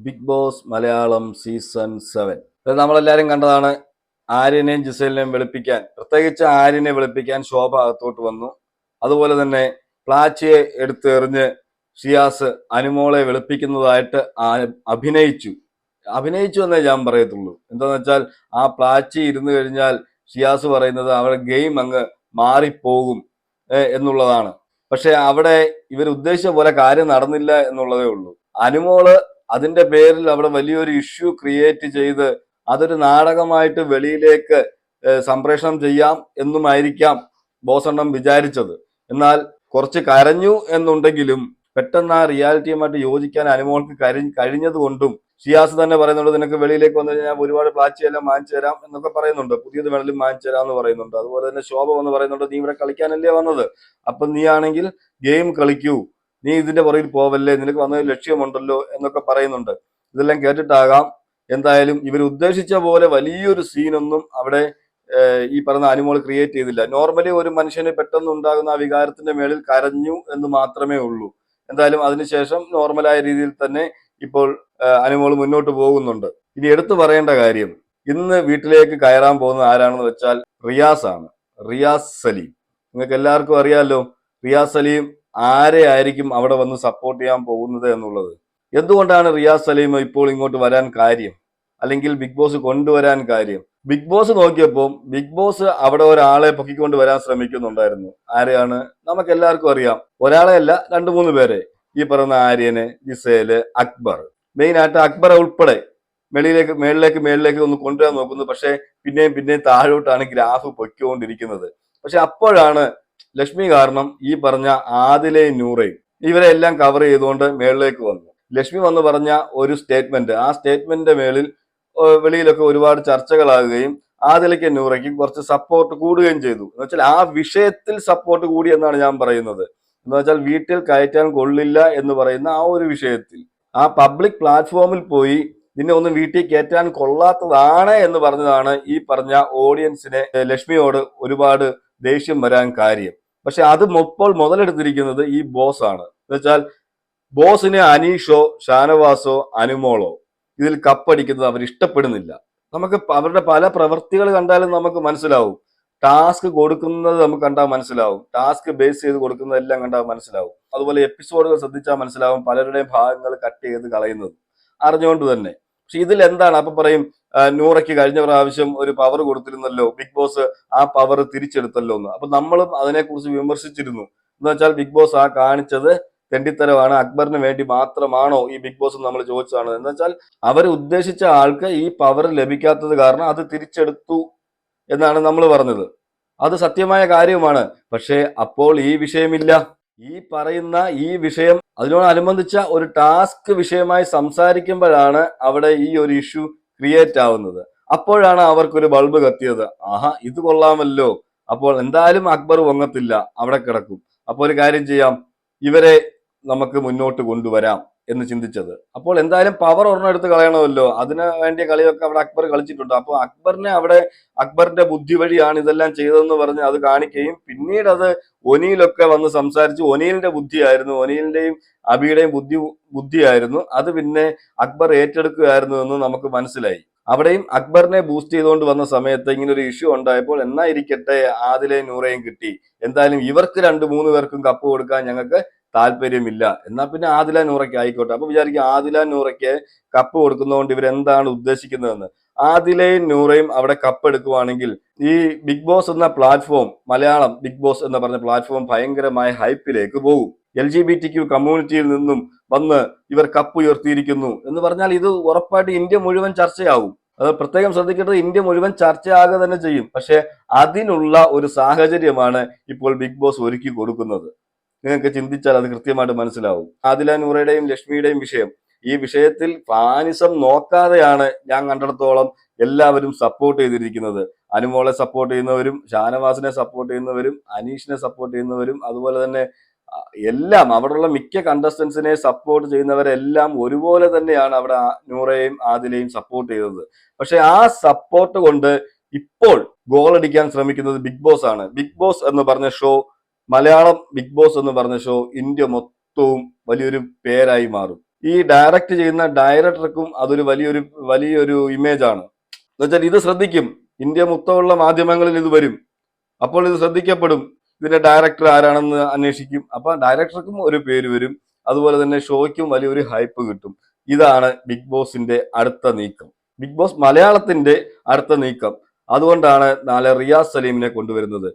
Big boss Malayalam season 7. ഇത് നമ്മളെല്ലാരും കണ്ടതാണ്. ആര്യനെയും ജിസേലിനെയും വെളുപ്പിക്കാൻ, പ്രത്യേകിച്ച് ആര്യനെ വെളുപ്പിക്കാൻ ശോഭ അകത്തോട്ട് വന്നു. അതുപോലെ തന്നെ പ്ലാച്ചിയെ എടുത്തെറിഞ്ഞ് ഷിയാസ് അനുമോളെ വെളുപ്പിക്കുന്നതായിട്ട് അഭിനയിച്ചു അഭിനയിച്ചു എന്നേ ഞാൻ പറയത്തുള്ളൂ. എന്താന്ന് വെച്ചാൽ ആ പ്ലാച്ചി ഇരുന്ന് കഴിഞ്ഞാൽ ഷിയാസ് പറയുന്നത് അവരുടെ ഗെയിം അങ്ങ് മാറിപ്പോകും എന്നുള്ളതാണ്. പക്ഷെ അവിടെ ഇവർ ഉദ്ദേശിച്ച പോലെ കാര്യം നടന്നില്ല എന്നുള്ളതേ ഉള്ളൂ. അനുമോള് അതിന്റെ പേരിൽ അവിടെ വലിയൊരു ഇഷ്യൂ ക്രിയേറ്റ് ചെയ്ത് അതൊരു നാടകമായിട്ട് വെളിയിലേക്ക് സംപ്രേഷണം ചെയ്യാം എന്നുമായിരിക്കാം ബോസണ്ണം വിചാരിച്ചത്. എന്നാൽ കുറച്ച് കരഞ്ഞു എന്നുണ്ടെങ്കിലും പെട്ടെന്ന് ആ റിയാലിറ്റിയുമായിട്ട് യോജിക്കാൻ അനുമോൾക്ക് കഴിഞ്ഞത് കൊണ്ടും ഷിയാസ് തന്നെ പറയുന്നുണ്ട്, നിനക്ക് വെളിയിലേക്ക് വന്നു കഴിഞ്ഞാൽ ഒരുപാട് പ്ലാച്ചിയെല്ലാം വാങ്ങിച്ചു തരാം എന്നൊക്കെ പറയുന്നുണ്ട്, പുതിയത് വേണമെങ്കിലും വാങ്ങിച്ചു തരാം എന്ന് പറയുന്നുണ്ട്. അതുപോലെ തന്നെ ശോഭ വന്ന് പറയുന്നുണ്ട്, നീ ഇവിടെ കളിക്കാനല്ലേ വന്നത്, അപ്പൊ നീ ആണെങ്കിൽ ഗെയിം കളിക്കൂ, നീ ഇതിന്റെ പുറകിൽ പോവല്ലേ, നിനക്ക് വന്നൊരു ലക്ഷ്യമുണ്ടല്ലോ എന്നൊക്കെ പറയുന്നുണ്ട്. ഇതെല്ലാം കേട്ടിട്ടാകാം എന്തായാലും ഇവർ ഉദ്ദേശിച്ച പോലെ വലിയൊരു സീനൊന്നും അവിടെ ഈ പറഞ്ഞ അനുമോൾ ക്രിയേറ്റ് ചെയ്തില്ല. നോർമലി ഒരു മനുഷ്യന് പെട്ടെന്ന് ഉണ്ടാകുന്ന ആ വികാരത്തിന്റെ മേളിൽ കരഞ്ഞു എന്ന് മാത്രമേ ഉള്ളൂ. എന്തായാലും അതിനുശേഷം നോർമലായ രീതിയിൽ തന്നെ ഇപ്പോൾ അനുമോൾ മുന്നോട്ട് പോകുന്നുണ്ട്. ഇനി എടുത്തു പറയേണ്ട കാര്യം, ഇന്ന് വീട്ടിലേക്ക് കയറാൻ പോകുന്നത് ആരാണെന്ന് വെച്ചാൽ റിയാസ് ആണ്. റിയാസ് സലീം നിങ്ങൾക്ക് എല്ലാവർക്കും അറിയാമല്ലോ. റിയാസ് സലീം ആരെ ആയിരിക്കും അവിടെ വന്ന് സപ്പോർട്ട് ചെയ്യാൻ പോകുന്നത് എന്നുള്ളത്. എന്തുകൊണ്ടാണ് റിയാസ് സലീം ഇപ്പോൾ ഇങ്ങോട്ട് വരാൻ കാര്യം, അല്ലെങ്കിൽ ബിഗ് ബോസ് കൊണ്ടുവരാൻ കാര്യം? ബിഗ് ബോസ് നോക്കിയപ്പോൾ ബിഗ് ബോസ് അവിടെ ഒരാളെ പൊക്കിക്കൊണ്ട് വരാൻ ശ്രമിക്കുന്നുണ്ടായിരുന്നു. ആരെയാണ്? നമുക്ക് എല്ലാവർക്കും അറിയാം. ഒരാളെ അല്ല, 2-3 പേരെ. ഈ പറയുന്ന ആര്യന്, ജിസേല്, അക്ബർ. മെയിൻ ആയിട്ട് അക്ബറെ ഉൾപ്പെടെ മേളിലേക്ക് ഒന്ന് കൊണ്ടുവരാൻ നോക്കുന്നു. പക്ഷെ പിന്നെയും താഴോട്ടാണ് ഗ്രാഫ് പൊയ്ക്കൊണ്ടിരിക്കുന്നത്. പക്ഷെ അപ്പോഴാണ് ലക്ഷ്മി കാരണം ഈ പറഞ്ഞ ആദിലയും നൂറയും ഇവരെ എല്ലാം കവർ ചെയ്തുകൊണ്ട് മേളിലേക്ക് വന്നു. ലക്ഷ്മി വന്ന് പറഞ്ഞ ഒരു സ്റ്റേറ്റ്മെന്റ്, ആ സ്റ്റേറ്റ്മെന്റിന്റെ മേളിൽ വെളിയിലൊക്കെ ഒരുപാട് ചർച്ചകളാകുകയും ആദിലയ്ക്ക് നൂറയ്ക്കും കുറച്ച് സപ്പോർട്ട് കൂടുകയും ചെയ്തു. എന്ന് വെച്ചാൽ ആ വിഷയത്തിൽ സപ്പോർട്ട് കൂടി എന്നാണ് ഞാൻ പറയുന്നത്. എന്ന് വെച്ചാൽ വീട്ടിൽ കയറ്റാൻ കൊള്ളില്ല എന്ന് പറയുന്ന ആ ഒരു വിഷയത്തിൽ ആ പബ്ലിക് പ്ലാറ്റ്ഫോമിൽ പോയി നിന്നെ ഒന്നും വീട്ടിൽ കയറ്റാൻ കൊള്ളാത്തതാണ് എന്ന് പറഞ്ഞതാണ് ഈ പറഞ്ഞ ഓഡിയൻസിനെ ലക്ഷ്മിയോട് ഒരുപാട് ദേഷ്യം വരാൻ കാര്യം. പക്ഷെ അത് ഇപ്പോൾ മുതലെടുത്തിരിക്കുന്നത് ഈ ബോസ് ആണ്. എന്ന് വെച്ചാൽ ബോസിനെ അനീഷോ ഷാനവാസോ അനുമോളോ ഇതിൽ കപ്പടിക്കുന്നത് അവർ ഇഷ്ടപ്പെടുന്നില്ല. നമുക്ക് അവരുടെ പല പ്രവൃത്തികൾ കണ്ടാലും നമുക്ക് മനസ്സിലാവും. ടാസ്ക് കൊടുക്കുന്നത് നമുക്ക് കണ്ടാൽ മനസ്സിലാവും. ടാസ്ക് ബേസ് ചെയ്ത് കൊടുക്കുന്നതെല്ലാം കണ്ടാൽ മനസ്സിലാവും. അതുപോലെ എപ്പിസോഡുകൾ ശ്രദ്ധിച്ചാൽ മനസ്സിലാവും പലരുടെയും ഭാഗങ്ങൾ കട്ട് ചെയ്ത് കളയുന്നത് അറിഞ്ഞുകൊണ്ട് തന്നെ. പക്ഷെ ഇതിൽ എന്താണ്? അപ്പൊ പറയും നൂറയ്ക്ക് കഴിഞ്ഞ പ്രാവശ്യം ഒരു പവർ കൊടുത്തിരുന്നല്ലോ, ബിഗ് ബോസ് ആ പവർ തിരിച്ചെടുത്തല്ലോ എന്ന്. അപ്പൊ നമ്മളും അതിനെക്കുറിച്ച് വിമർശിച്ചിരുന്നു. എന്ന് വെച്ചാൽ ബിഗ് ബോസ് ആ കാണിച്ചത് തെണ്ടിത്തരമാണ്, അക്ബറിന് വേണ്ടി മാത്രമാണോ ഈ ബിഗ് ബോസ് നമ്മൾ ചോദിച്ചതാണ്. എന്ന് വെച്ചാൽ അവർ ഉദ്ദേശിച്ച ആൾക്ക് ഈ പവർ ലഭിക്കാത്തത് കാരണം അത് തിരിച്ചെടുത്തു എന്നാണ് നമ്മൾ പറഞ്ഞത്. അത് സത്യമായ കാര്യവുമാണ്. പക്ഷേ അപ്പോൾ ഈ വിഷയമില്ല. ഈ പറയുന്ന ഈ വിഷയം അതിനോടനുബന്ധിച്ച ഒരു ടാസ്ക് വിഷയമായി സംസാരിക്കുമ്പോഴാണ് അവിടെ ഈ ഒരു ഇഷ്യൂ ക്രിയേറ്റ് ആവുന്നത്. അപ്പോഴാണ് അവർക്കൊരു ബൾബ് കത്തിയത്. ആഹാ, ഇത് കൊള്ളാമല്ലോ, അപ്പോൾ എന്തായാലും അക്ബർ പൊങ്ങത്തില്ല, അവിടെ കിടക്കും. അപ്പോൾ ഒരു കാര്യം ചെയ്യാം, ഇവരെ നമുക്ക് മുന്നോട്ട് കൊണ്ടുവരാം എന്ന് ചിന്തിച്ചത്. അപ്പോൾ എന്തായാലും പവർ ഒരെണ്ണം എടുത്ത് കളയണമല്ലോ, അതിന് വേണ്ടിയ കളിയൊക്കെ അവിടെ അക്ബർ കളിച്ചിട്ടുണ്ട്. അപ്പോൾ അക്ബറിനെ അവിടെ അക്ബറിന്റെ ബുദ്ധി വഴിയാണ് ഇതെല്ലാം ചെയ്തതെന്ന് പറഞ്ഞ് അത് കാണിക്കുകയും പിന്നീട് അത് ഒനിയിലൊക്കെ വന്ന് സംസാരിച്ച് ഒനിയിലിന്റെ ബുദ്ധിയായിരുന്നു, ഒനിയിലിന്റെയും അബിയുടെയും ബുദ്ധിയായിരുന്നു അത്, പിന്നെ അക്ബർ ഏറ്റെടുക്കുകയായിരുന്നു എന്ന് നമുക്ക് മനസ്സിലായി. അവിടെയും അക്ബറിനെ ബൂസ്റ്റ് ചെയ്തുകൊണ്ട് വന്ന സമയത്ത് ഇങ്ങനെ ഒരു ഇഷ്യൂ ഉണ്ടായപ്പോൾ എന്നാ ഇരിക്കട്ടെ ആദിലയും നൂറയും കിട്ടി, എന്തായാലും ഇവർക്ക് 2-3 പേർക്കും കപ്പ് കൊടുക്കാൻ ഞങ്ങൾക്ക് താല്പര്യമില്ല, എന്നാ പിന്നെ ആദില നൂറയ്ക്ക് ആയിക്കോട്ടെ. അപ്പൊ വിചാരിക്കും ആദില നൂറയ്ക്ക് കപ്പ് കൊടുക്കുന്നതുകൊണ്ട് ഇവരെന്താണ് ഉദ്ദേശിക്കുന്നതെന്ന്. ആദിലയും നൂറയും അവിടെ കപ്പ് എടുക്കുവാണെങ്കിൽ ഈ ബിഗ് ബോസ് എന്ന പ്ലാറ്റ്ഫോം, മലയാളം ബിഗ് ബോസ് എന്ന് പറഞ്ഞ പ്ലാറ്റ്ഫോം ഭയങ്കരമായ ഹൈപ്പിലേക്ക് പോകും. LGBTQ കമ്മ്യൂണിറ്റിയിൽ നിന്നും വന്ന് ഇവർ കപ്പ് ഉയർത്തിയിരിക്കുന്നു എന്ന് പറഞ്ഞാൽ ഇത് ഉറപ്പായിട്ട് ഇന്ത്യ മുഴുവൻ ചർച്ചയാവും. അത് പ്രത്യേകം ശ്രദ്ധിക്കേണ്ടത്, ഇന്ത്യ മുഴുവൻ ചർച്ചയാകുക തന്നെ ചെയ്യും. പക്ഷെ അതിനുള്ള ഒരു സാഹചര്യമാണ് ഇപ്പോൾ ബിഗ് ബോസ് ഒരുക്കി കൊടുക്കുന്നത്. നിങ്ങൾക്ക് ചിന്തിച്ചാൽ അത് കൃത്യമായിട്ട് മനസ്സിലാവും. ആദില നൂറയുടെയും ലക്ഷ്മിയുടെയും വിഷയം, ഈ വിഷയത്തിൽ ഫാനിസം നോക്കാതെയാണ് ഞാൻ കണ്ടിടത്തോളം എല്ലാവരും സപ്പോർട്ട് ചെയ്തിരിക്കുന്നത്. അനുമോളെ സപ്പോർട്ട് ചെയ്യുന്നവരും ഷാനവാസിനെ സപ്പോർട്ട് ചെയ്യുന്നവരും അനീഷിനെ സപ്പോർട്ട് ചെയ്യുന്നവരും അതുപോലെ തന്നെ എല്ലാം അവിടെയുള്ള മിക്ക കണ്ടസ്റ്റൻസിനെ സപ്പോർട്ട് ചെയ്യുന്നവരെല്ലാം ഒരുപോലെ തന്നെയാണ് അവിടെ നൂറയെയും ആദിലയും സപ്പോർട്ട് ചെയ്തത്. പക്ഷെ ആ സപ്പോർട്ട് കൊണ്ട് ഇപ്പോൾ ഗോൾ അടിക്കാൻ ശ്രമിക്കുന്നത് ബിഗ് ബോസ് ആണ്. ബിഗ് ബോസ് എന്ന് പറഞ്ഞ ഷോ, മലയാളം ബിഗ് ബോസ് എന്ന് പറഞ്ഞ ഷോ ഇന്ത്യ മൊത്തവും വലിയൊരു പേരായി മാറും. ഈ ഡയറക്റ്റ് ചെയ്യുന്ന ഡയറക്ടർക്കും അതൊരു വലിയൊരു ഇമേജ് ആണ്. എന്നുവെച്ചാൽ ഇത് ശ്രദ്ധിക്കും, ഇന്ത്യ മൊത്തമുള്ള മാധ്യമങ്ങളിൽ ഇത് വരും, അപ്പോൾ ഇത് ശ്രദ്ധിക്കപ്പെടും, ഇതിന്റെ ഡയറക്ടർ ആരാണെന്ന് അന്വേഷിക്കും, അപ്പൊ ഡയറക്ടർക്കും ഒരു പേര് വരും, അതുപോലെ തന്നെ ഷോയ്ക്കും വലിയൊരു ഹൈപ്പ് കിട്ടും. ഇതാണ് ബിഗ് ബോസിന്റെ അടുത്ത നീക്കം, ബിഗ് ബോസ് മലയാളത്തിന്റെ അടുത്ത നീക്കം. അതുകൊണ്ടാണ് നാളെ റിയാസ് സലീമിനെ കൊണ്ടുവരുന്നത്.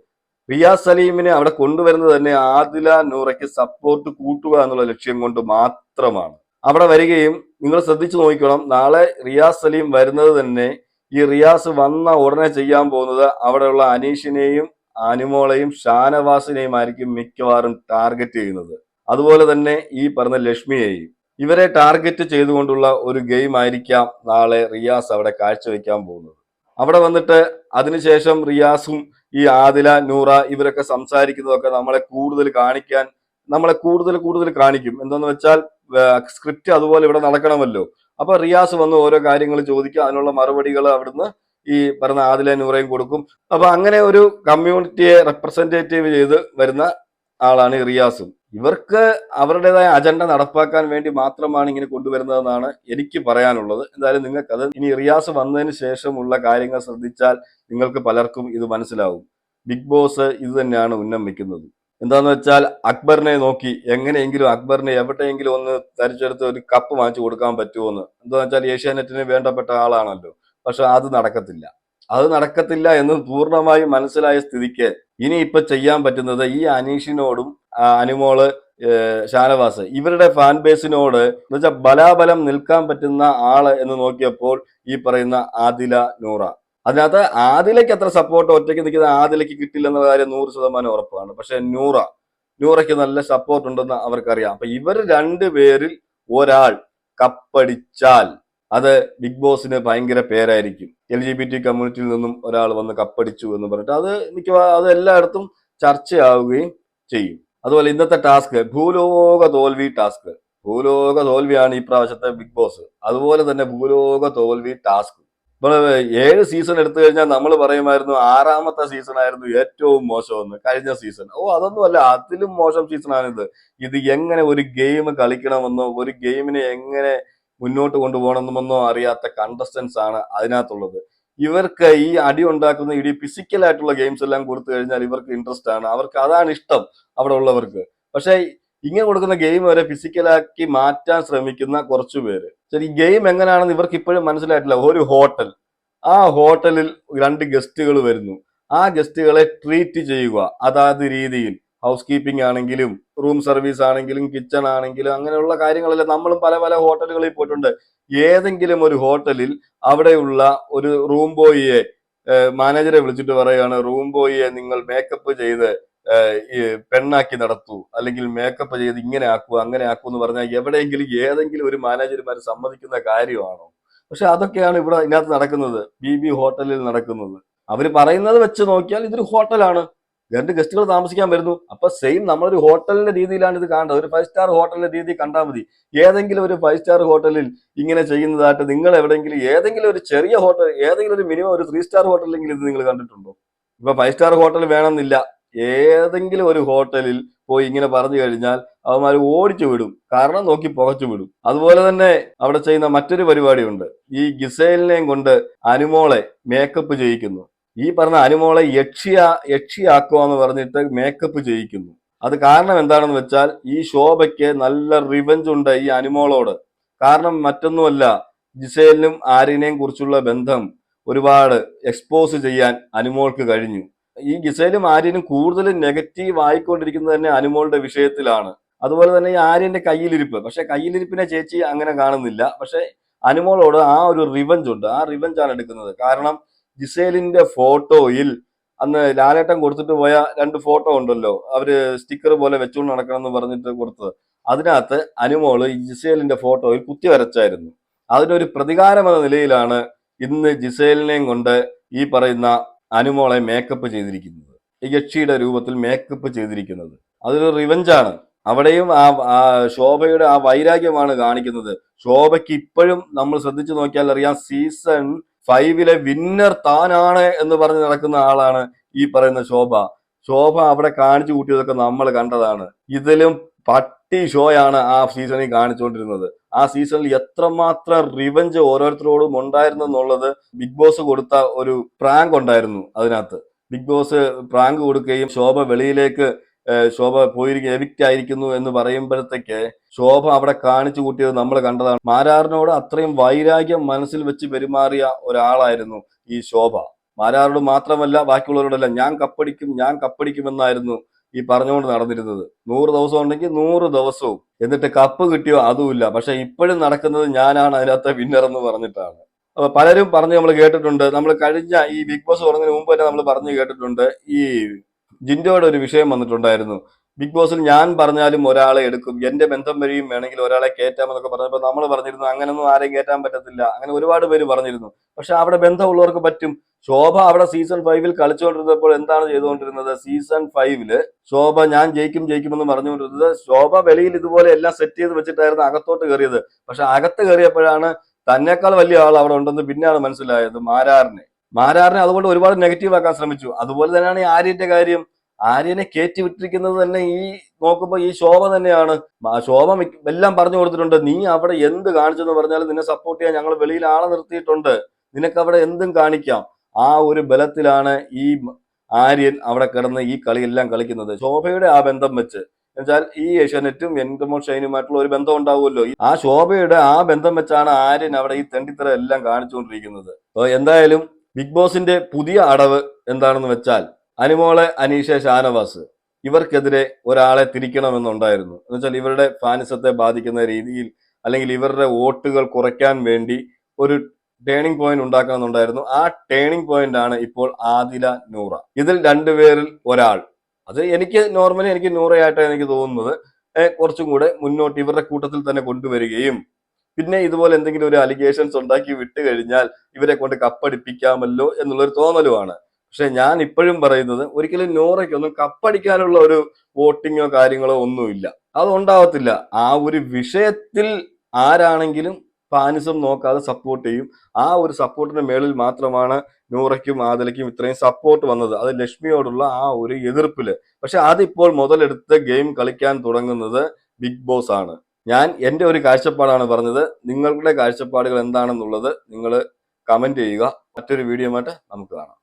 റിയാസ് സലീമിനെ അവിടെ കൊണ്ടുവരുന്നത് തന്നെ ആദില നൂറയ്ക്ക് സപ്പോർട്ട് കൂട്ടുക എന്നുള്ള ലക്ഷ്യം കൊണ്ട് മാത്രമാണ്. അവിടെ വരികയും നിങ്ങൾ ശ്രദ്ധിച്ചു നോക്കണം, നാളെ റിയാസ് സലീം വരുന്നത് തന്നെ ഈ റിയാസ് വന്ന ഉടനെ ചെയ്യാൻ പോകുന്നത് അവിടെയുള്ള അനീഷിനെയും അനുമോളെയും ഷാനവാസിനെയും ആയിരിക്കും മിക്കവാറും ടാർഗറ്റ് ചെയ്യുന്നത്. അതുപോലെ തന്നെ ഈ പറഞ്ഞ ലക്ഷ്മിയെയും. ഇവരെ ടാർഗറ്റ് ചെയ്തുകൊണ്ടുള്ള ഒരു ഗെയിം ആയിരിക്കാം നാളെ റിയാസ് അവിടെ കാഴ്ചവെക്കാൻ പോകുന്നത്. അവിടെ വന്നിട്ട് അതിനുശേഷം റിയാസും ഈ ആദില നൂറ ഇവരൊക്കെ സംസാരിക്കുന്നതൊക്കെ നമ്മളെ കൂടുതൽ കാണിക്കും. എന്താന്ന് വെച്ചാൽ സ്ക്രിപ്റ്റ് അതുപോലെ ഇവിടെ നടക്കണമല്ലോ. അപ്പൊ റിയാസ് വന്ന് ഓരോ കാര്യങ്ങൾ ചോദിക്കുക, അതിനുള്ള മറുപടികൾ അവിടുന്ന് ഈ പറഞ്ഞ ആദില നൂറയും കൊടുക്കും. അപ്പൊ അങ്ങനെ ഒരു കമ്മ്യൂണിറ്റിയെ റെപ്രസെന്റേറ്റീവ് ചെയ്ത് വരുന്ന ആളാണ് റിയാസും. ഇവർക്ക് അവരുടേതായ അജണ്ട നടപ്പാക്കാൻ വേണ്ടി മാത്രമാണ് ഇങ്ങനെ കൊണ്ടുവരുന്നതെന്നാണ് എനിക്ക് പറയാനുള്ളത്. എന്തായാലും നിങ്ങൾക്കത് ഇനി റിയാസ് വന്നതിന് ശേഷമുള്ള കാര്യങ്ങൾ ശ്രദ്ധിച്ചാൽ നിങ്ങൾക്ക് പലർക്കും ഇത് മനസ്സിലാവും. ബിഗ് ബോസ് ഇത് തന്നെയാണ് ഉന്നം വെക്കുന്നത്. എന്താന്ന് വെച്ചാൽ അക്ബറിനെ നോക്കി എങ്ങനെയെങ്കിലും അക്ബറിനെ എവിടെയെങ്കിലും ഒന്ന് തരിച്ചെടുത്ത് ഒരു കപ്പ് വാങ്ങിച്ചു കൊടുക്കാൻ പറ്റുമോന്ന്. എന്താന്ന് വെച്ചാൽ ഏഷ്യാനെറ്റിന് വേണ്ടപ്പെട്ട ആളാണല്ലോ. പക്ഷെ അത് നടക്കത്തില്ല എന്ന് പൂർണ്ണമായും മനസ്സിലായ സ്ഥിതിക്ക് ഇനി ഇപ്പൊ ചെയ്യാൻ പറ്റുന്നത് ഈ അനീഷിനോടും അനുമോള് ഷാനവാസ് ഇവരുടെ ഫാൻ ബേസിനോട് എന്ന് വെച്ചാൽ ബലാബലം നിൽക്കാൻ പറ്റുന്ന ആള് എന്ന് നോക്കിയപ്പോൾ ഈ പറയുന്ന ആദില നൂറ. അതിനകത്ത് ആദിലയ്ക്ക് അത്ര സപ്പോർട്ട് ഒറ്റയ്ക്ക് നിൽക്കുന്ന ആദിലയ്ക്ക് കിട്ടില്ലെന്ന കാര്യം 100% ഉറപ്പാണ്. പക്ഷെ നൂറയ്ക്ക് നല്ല സപ്പോർട്ട് ഉണ്ടെന്ന് അവർക്കറിയാം. അപ്പൊ ഇവർ രണ്ടുപേരിൽ ഒരാൾ കപ്പടിച്ചാൽ അത് ബിഗ് ബോസിന് ഭയങ്കര പേരായിരിക്കും. LGBT കമ്മ്യൂണിറ്റിയിൽ നിന്നും ഒരാൾ വന്ന് കപ്പടിച്ചു എന്ന് പറഞ്ഞിട്ട് അത് എല്ലായിടത്തും ചർച്ചയാവുകയും ചെയ്യും. അതുപോലെ ഇന്നത്തെ ടാസ്ക് ഭൂലോക തോൽവിയാണ് ഈ പ്രാവശ്യത്തെ ബിഗ് ബോസ്. അതുപോലെ തന്നെ ഭൂലോക തോൽവി ടാസ്ക്. ഇപ്പോൾ 7 സീസൺ എടുത്തു കഴിഞ്ഞാൽ നമ്മൾ പറയുമായിരുന്നു 6ാമത്തെ സീസൺ ആയിരുന്നു ഏറ്റവും മോശമെന്ന്, കഴിഞ്ഞ സീസൺ. അതൊന്നുമല്ല, അതിലും മോശം സീസണാണിത്. ഇത് എങ്ങനെ ഒരു ഗെയിം കളിക്കണമെന്നോ ഒരു ഗെയിമിനെ എങ്ങനെ മുന്നോട്ട് കൊണ്ടുപോകണമെന്നോ അറിയാത്ത കണ്ടസ്റ്റൻസ് ആണ് അതിനകത്തുള്ളത്. ഇവർക്ക് ഈ അടി ഉണ്ടാക്കുന്ന ഈ ഫിസിക്കൽ ആയിട്ടുള്ള ഗെയിംസ് എല്ലാം കൊടുത്തു കഴിഞ്ഞാൽ ഇവർക്ക് ഇൻട്രസ്റ്റ് ആണ്, അവർക്ക് അതാണ് ഇഷ്ടം അവിടെ ഉള്ളവർക്ക്. പക്ഷെ ഇങ്ങനെ കൊടുക്കുന്ന ഗെയിം വരെ ഫിസിക്കലാക്കി മാറ്റാൻ ശ്രമിക്കുന്ന കുറച്ചു പേര്. ശരി, ഗെയിം എങ്ങനെയാണെന്ന് ഇവർക്ക് ഇപ്പോഴും മനസ്സിലായിട്ടില്ല. ഒരു ഹോട്ടൽ, ആ ഹോട്ടലിൽ 2 ഗസ്റ്റുകൾ വരുന്നു, ആ ഗസ്റ്റുകളെ ട്രീറ്റ് ചെയ്യുക അതാത് രീതിയിൽ. ഹൗസ് കീപ്പിംഗ് ആണെങ്കിലും റൂം സർവീസ് ആണെങ്കിലും കിച്ചൺ ആണെങ്കിലും അങ്ങനെയുള്ള കാര്യങ്ങളെല്ലാം നമ്മളും പല പല ഹോട്ടലുകളിൽ പോയിട്ടുണ്ട്. ഏതെങ്കിലും ഒരു ഹോട്ടലിൽ അവിടെയുള്ള ഒരു റൂം ബോയിയെ മാനേജറെ വിളിച്ചിട്ട് പറയുകയാണ്, റൂം ബോയിയെ നിങ്ങൾ മേക്കപ്പ് ചെയ്ത് ഈ പെണ്ണാക്കി നടത്തൂ, അല്ലെങ്കിൽ മേക്കപ്പ് ചെയ്ത് ഇങ്ങനെ ആക്കൂ അങ്ങനെ ആക്കൂ എന്ന് പറഞ്ഞാൽ എവിടെയെങ്കിലും ഏതെങ്കിലും ഒരു മാനേജർമാർ സമ്മതിക്കുന്ന കാര്യമാണോ? പക്ഷെ അതൊക്കെയാണ് ഇവിടെ ഇതിനകത്ത് നടക്കുന്നത്, BB ഹോട്ടലിൽ നടക്കുന്നത്. അവര് പറയുന്നത് വെച്ച് നോക്കിയാൽ ഇതൊരു ഹോട്ടലാണ്, 2 ഗസ്റ്റുകൾ താമസിക്കാൻ വരുന്നു. അപ്പൊ സെയിം നമ്മളൊരു ഹോട്ടലിന്റെ രീതിയിലാണ് ഇത് കാണേണ്ടത്. ഒരു 5 സ്റ്റാർ ഹോട്ടലിന്റെ രീതി കണ്ടാൽ മതി. ഏതെങ്കിലും ഒരു 5 സ്റ്റാർ ഹോട്ടലിൽ ഇങ്ങനെ ചെയ്യുന്നതായിട്ട് നിങ്ങൾ എവിടെയെങ്കിലും ഏതെങ്കിലും ഒരു ചെറിയ ഹോട്ടൽ, ഏതെങ്കിലും ഒരു മിനിമം ഒരു 3 സ്റ്റാർ ഹോട്ടലിലെങ്കിലും ഇത് നിങ്ങൾ കണ്ടിട്ടുണ്ടോ? ഇപ്പൊ 5 സ്റ്റാർ ഹോട്ടൽ വേണമെന്നില്ല, ഏതെങ്കിലും ഒരു ഹോട്ടലിൽ പോയി ഇങ്ങനെ പറഞ്ഞു കഴിഞ്ഞാൽ അവന്മാർ ഓടിച്ചു വിടും, കാരണം നോക്കി പുകച്ചു വിടും. അതുപോലെ തന്നെ അവിടെ ചെയ്യുന്ന മറ്റൊരു പരിപാടിയുണ്ട്, ഈ ഗിസേലിനെയും കൊണ്ട് അനുമോളെ മേക്കപ്പ് ചെയ്യിക്കുന്നു. ഈ പറഞ്ഞ അനുമോളെ യക്ഷിയാക്കുക എന്ന് പറഞ്ഞിട്ട് മേക്കപ്പ് ചെയ്യിക്കുന്നു. അത് കാരണം എന്താണെന്ന് വെച്ചാൽ ഈ ശോഭയ്ക്ക് നല്ല റിവെഞ്ച് ഉണ്ട് ഈ അനുമോളോട്. കാരണം മറ്റൊന്നുമല്ല, ജിസേലിനും ആര്യനെയും കുറിച്ചുള്ള ബന്ധം ഒരുപാട് എക്സ്പോസ് ചെയ്യാൻ അനുമോൾക്ക് കഴിഞ്ഞു. ഈ ഗിസേലും ആര്യനും കൂടുതലും നെഗറ്റീവ് ആയിക്കൊണ്ടിരിക്കുന്നത് തന്നെ അനുമോളുടെ വിഷയത്തിലാണ്. അതുപോലെ തന്നെ ഈ ആര്യന്റെ കയ്യിലിരിപ്പ്, പക്ഷെ കയ്യിലിരിപ്പിനെ ചേച്ചി അങ്ങനെ കാണുന്നില്ല. പക്ഷെ അനുമോളോട് ആ ഒരു റിവെഞ്ച് ഉണ്ട്, ആ റിവെഞ്ചാണ് എടുക്കുന്നത്. കാരണം ജിസേലിന്റെ ഫോട്ടോയിൽ അന്ന് ലാലേട്ടൻ കൊടുത്തിട്ട് പോയ 2 ഫോട്ടോ ഉണ്ടല്ലോ, അവര് സ്റ്റിക്കർ പോലെ വെച്ചുകൊണ്ട് നടക്കണം എന്ന് പറഞ്ഞിട്ട് കൊടുത്തത്, അതിനകത്ത് അനുമോള് ജിസേലിന്റെ ഫോട്ടോയിൽ കുത്തി വരച്ചായിരുന്നു. അതിനൊരു പ്രതികാരം എന്ന നിലയിലാണ് ഇന്ന് ജിസേലിനെയും കൊണ്ട് ഈ പറയുന്ന അനുമോളെ മേക്കപ്പ് ചെയ്തിരിക്കുന്നത്, ഈ യക്ഷിയുടെ രൂപത്തിൽ മേക്കപ്പ് ചെയ്തിരിക്കുന്നത്. അതൊരു റിവെഞ്ചാണ്. അവിടെയും ആ ശോഭയുടെ ആ വൈരാഗ്യമാണ് കാണിക്കുന്നത്. ശോഭയ്ക്ക് ഇപ്പോഴും നമ്മൾ ശ്രദ്ധിച്ചു നോക്കിയാൽ അറിയാം, സീസൺ 5 വിന്നർ താനാണ് എന്ന് പറഞ്ഞ് നടക്കുന്ന ആളാണ് ഈ പറയുന്ന ശോഭ അവിടെ കാണിച്ചു കൂട്ടിയതൊക്കെ നമ്മൾ കണ്ടതാണ്. ഇതിലും പട്ടി ഷോയാണ് ആ സീസണിൽ കാണിച്ചുകൊണ്ടിരുന്നത്. ആ സീസണിൽ എത്രമാത്രം റിവഞ്ച് ഓരോരുത്തരോടും ഉണ്ടായിരുന്നു എന്നുള്ളത് ബിഗ് ബോസ് കൊടുത്ത ഒരു പ്രാങ്ക് ഉണ്ടായിരുന്നു. അതിനകത്ത് ബിഗ് ബോസ് പ്രാങ്ക് കൊടുക്കുകയും ശോഭ വെളിയിലേക്ക് ശോഭ പോയിരിക്കും എവിക്റ്റ് ആയിരിക്കുന്നു എന്ന് പറയുമ്പോഴത്തേക്ക് ശോഭ അവിടെ കാണിച്ചു കൂട്ടിയത് നമ്മൾ കണ്ടതാണ്. മാരാറിനോട് അത്രയും വൈരാഗ്യം മനസ്സിൽ വെച്ച് പെരുമാറിയ ഒരാളായിരുന്നു ഈ ശോഭ. മാരാറോട് മാത്രമല്ല ബാക്കിയുള്ളവരോടല്ല ഞാൻ കപ്പടിക്കുമെന്നായിരുന്നു ഈ പറഞ്ഞുകൊണ്ട് നടന്നിരുന്നത്. 100 ദിവസം ഉണ്ടെങ്കിൽ 100 ദിവസവും. എന്നിട്ട് കപ്പ് കിട്ടിയോ അതുമില്ല. പക്ഷെ ഇപ്പോഴും നടക്കുന്നത് ഞാനാണ് അതിനകത്തെ വിന്നർ എന്ന് പറഞ്ഞിട്ടാണ്. അപ്പൊ പലരും പറഞ്ഞ് നമ്മൾ കേട്ടിട്ടുണ്ട്. നമ്മൾ കഴിഞ്ഞ ഈ ബിഗ് ബോസ് തുടങ്ങുന്നതിന് മുമ്പ് തന്നെ നമ്മൾ പറഞ്ഞു കേട്ടിട്ടുണ്ട്. ഈ ജിൻഡോയുടെ ഒരു വിഷയം വന്നിട്ടുണ്ടായിരുന്നു. ബിഗ് ബോസിൽ ഞാൻ പറഞ്ഞാലും ഒരാളെ എടുക്കും, എന്റെ ബന്ധം വഴിയും വേണമെങ്കിൽ ഒരാളെ കയറ്റാമെന്നൊക്കെ പറഞ്ഞപ്പോൾ നമ്മൾ പറഞ്ഞിരുന്നു അങ്ങനൊന്നും ആരെയും കയറ്റാൻ പറ്റത്തില്ല. അങ്ങനെ ഒരുപാട് പേര് പറഞ്ഞിരുന്നു. പക്ഷെ അവിടെ ബന്ധമുള്ളവർക്ക് പറ്റും. ശോഭ അവിടെ സീസൺ 5 കളിച്ചുകൊണ്ടിരുന്നപ്പോൾ എന്താണ് ചെയ്തുകൊണ്ടിരുന്നത്? സീസൺ 5 ശോഭ ഞാൻ ജയിക്കുമെന്ന് പറഞ്ഞുകൊണ്ടിരുന്നത്. ശോഭ വെളിയിൽ ഇതുപോലെ എല്ലാം സെറ്റ് ചെയ്ത് വെച്ചിട്ടായിരുന്നു അകത്തോട്ട് കയറിയത്. പക്ഷെ അകത്ത് കയറിയപ്പോഴാണ് തന്നെക്കാൾ വലിയ ആൾ അവിടെ ഉണ്ടെന്ന് പിന്നെയാണ് മനസ്സിലായത്. മാരാറിനെ അതുകൊണ്ട് ഒരുപാട് നെഗറ്റീവ് ആക്കാൻ ശ്രമിച്ചു. അതുപോലെ തന്നെയാണ് ഈ ആര്യന്റെ കാര്യം. ആര്യനെ കയറ്റി വിട്ടിരിക്കുന്നത് തന്നെ ഈ നോക്കുമ്പോ ഈ ശോഭ തന്നെയാണ്. ശോഭ എല്ലാം പറഞ്ഞു കൊടുത്തിട്ടുണ്ട്. നീ അവിടെ എന്ത് കാണിച്ചെന്ന് പറഞ്ഞാലും നിന്നെ സപ്പോർട്ട് ചെയ്യാൻ ഞങ്ങൾ വെളിയിൽ ആളെ നിർത്തിയിട്ടുണ്ട്, നിനക്ക് അവിടെ എന്തും കാണിക്കാം. ആ ഒരു ബലത്തിലാണ് ഈ ആര്യൻ അവിടെ കിടന്ന് ഈ കളിയെല്ലാം കളിക്കുന്നത്. ശോഭയുടെ ആ ബന്ധം വെച്ച് എന്നുവെച്ചാൽ ഈ ഏഷ്യാനെറ്റും എന്റർമോൾ ഷൈനുമായിട്ടുള്ള ഒരു ബന്ധം ഉണ്ടാവുമല്ലോ. ആ ശോഭയുടെ ആ ബന്ധം വെച്ചാണ് ആര്യൻ അവിടെ ഈ തെണ്ടിത്തര എല്ലാം കാണിച്ചുകൊണ്ടിരിക്കുന്നത്. അപ്പൊ എന്തായാലും ബിഗ് ബോസിന്റെ പുതിയ അടവ് എന്താണെന്ന് വെച്ചാൽ അനുമോളെ, അനീഷ, ഷാനവാസ് ഇവർക്കെതിരെ ഒരാളെ തിരിക്കണമെന്നുണ്ടായിരുന്നു. എന്നുവെച്ചാൽ ഇവരുടെ ഫാനിസത്തെ ബാധിക്കുന്ന രീതിയിൽ അല്ലെങ്കിൽ ഇവരുടെ വോട്ടുകൾ കുറയ്ക്കാൻ വേണ്ടി ഒരു ടേണിംഗ് പോയിന്റ് ഉണ്ടാക്കണമെന്നുണ്ടായിരുന്നു. ആ ടേണിംഗ് പോയിന്റ് ആണ് ഇപ്പോൾ ആദില, നൂറ. ഇതിൽ രണ്ടുപേരിൽ ഒരാൾ, അത് എനിക്ക് നൂറയായിട്ടാണ് എനിക്ക് തോന്നുന്നത്, കുറച്ചും കൂടെ മുന്നോട്ട് ഇവരുടെ കൂട്ടത്തിൽ തന്നെ കൊണ്ടുവരികയും പിന്നെ ഇതുപോലെ എന്തെങ്കിലും ഒരു അലിഗേഷൻസ് ഉണ്ടാക്കി വിട്ട് കഴിഞ്ഞാൽ ഇവരെ കൊണ്ട് കപ്പടിപ്പിക്കാമല്ലോ എന്നുള്ളൊരു തോന്നലുമാണ്. പക്ഷെ ഞാൻ ഇപ്പോഴും പറയുന്നത് ഒരിക്കലും നോറയ്ക്കൊന്നും കപ്പടിക്കാനുള്ള ഒരു വോട്ടിങ്ങോ കാര്യങ്ങളോ ഒന്നുമില്ല, അത് ഉണ്ടാവത്തില്ല. ആ ഒരു വിഷയത്തിൽ ആരാണെങ്കിലും ഫാനിസം നോക്കാതെ സപ്പോർട്ട് ചെയ്യും. ആ ഒരു സപ്പോർട്ടിന്റെ മേളിൽ മാത്രമാണ് നൂറയ്ക്കും ആദിലയ്ക്കും ഇത്രയും സപ്പോർട്ട് വന്നത്, അത് ലക്ഷ്മിയോടുള്ള ആ ഒരു എതിർപ്പില്. പക്ഷെ അതിപ്പോൾ മുതലെടുത്ത് ഗെയിം കളിക്കാൻ തുടങ്ങുന്നത് ബിഗ് ബോസ് ആണ്. ഞാൻ എൻ്റെ ഒരു കാഴ്ചപ്പാടാണ് പറഞ്ഞത്. നിങ്ങളുടെ കാഴ്ചപ്പാടുകൾ എന്താണെന്നുള്ളത് നിങ്ങൾ കമന്റ് ചെയ്യുക. മറ്റൊരു വീഡിയോ ആയിട്ട് നമുക്ക് കാണാം.